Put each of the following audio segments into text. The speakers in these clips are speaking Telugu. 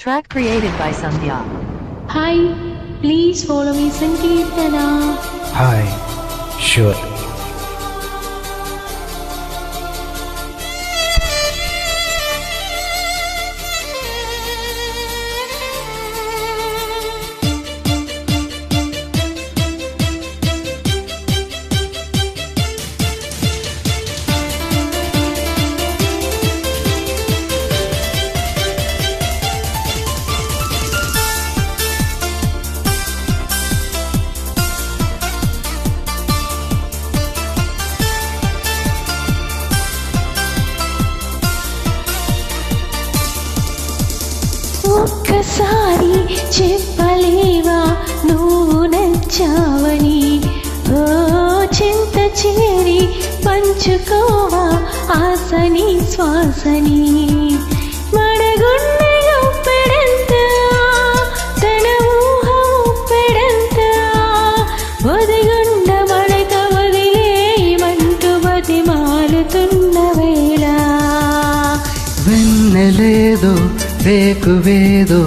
Track created by Sandhya. Hi, please follow me Sankirtana. Hi, sure. ఒక్కసారి చెప్పలేవా నువ్వు నచ్చావని, ఓ చింత చేరి పంచుకోవా ఆసని శ్వాసని. మడగుండె ఒప్పెడంత తన ఊహ ఒప్పెడంత, ఒదిగుండ మడక వదిలేయమంటూ బతిమాలుతున్న వేళ. వెన్నెలేదో వేకువేదో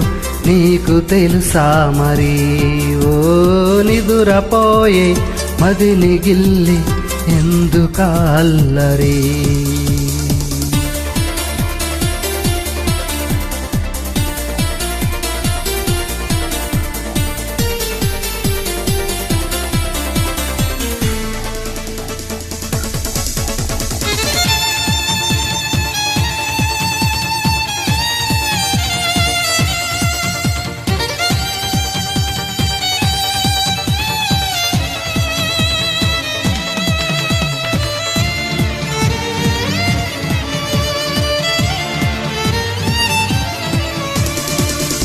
నీకు తెలుసా మరి, ఓ నిదురపోయే మదిని గిల్లి ఎందుకల్లరి.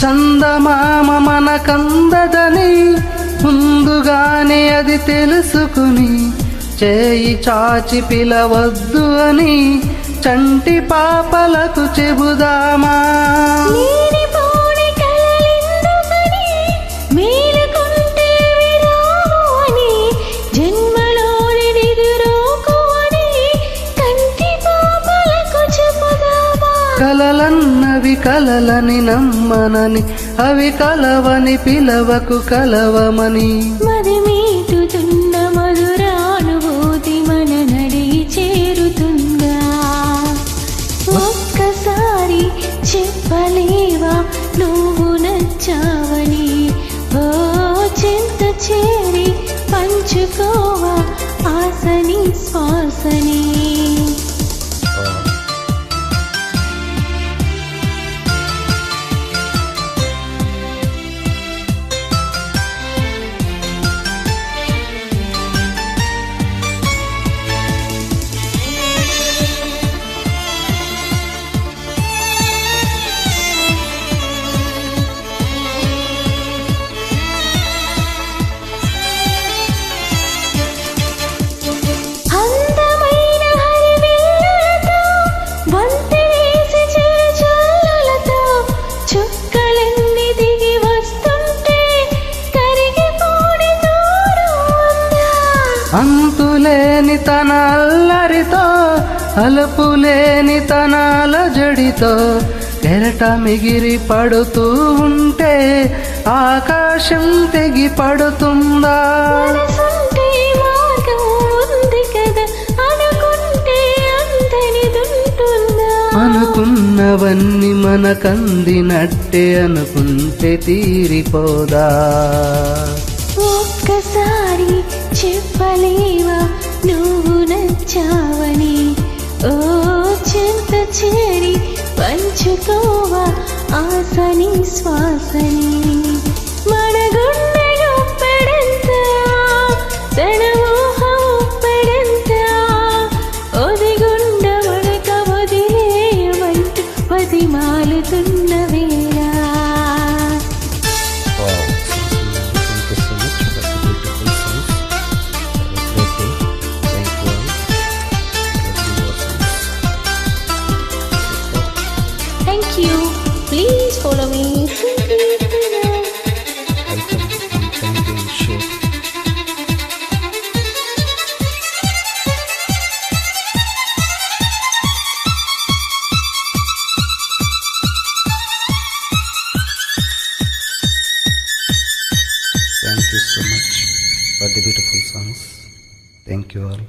చందమామ మనకందదని ముందుగానే అది తెలుసుకుని, చేయి చాచి పిలవద్దు అని చంటి పాపలకు చెబుదామా. కలలన్నవి కలలని నమ్మనని, అవి కలవని పిలవకు కలవమని. మరి మీటుతున్న మధురానుభూతి మన నడిగి చేరుతుందా. ఒక్కసారి చెప్పలేవా నువ్వు నచ్చావని, ఓ చింత చేరి పంచుకోవా ఆసని శ్వాసని. అంతులేని తన అల్లరితో, అలుపులేని తన అలజడితో, కెరట మిగిరి పడుతూ ఉంటే ఆకాశం తెగి పడుతుందా. అనుకున్నవన్నీ మనకందినట్టే అనుకుంటే తీరిపోదా. ఒక్కసారి చెప్పలేవా నువ్వు నచ్చావని, ఓ చింత చేరి పంచుకోవా ఆసని శ్వాసని. మడగుండె ఒప్పెడంత తన ఊహ ఒప్పెడంత, ఒదిగుండ మడక వదిలేయమంటూ బతిమాలుతున్న వేళ. Thank you. Please follow me. For the beautiful songs. Thank you all.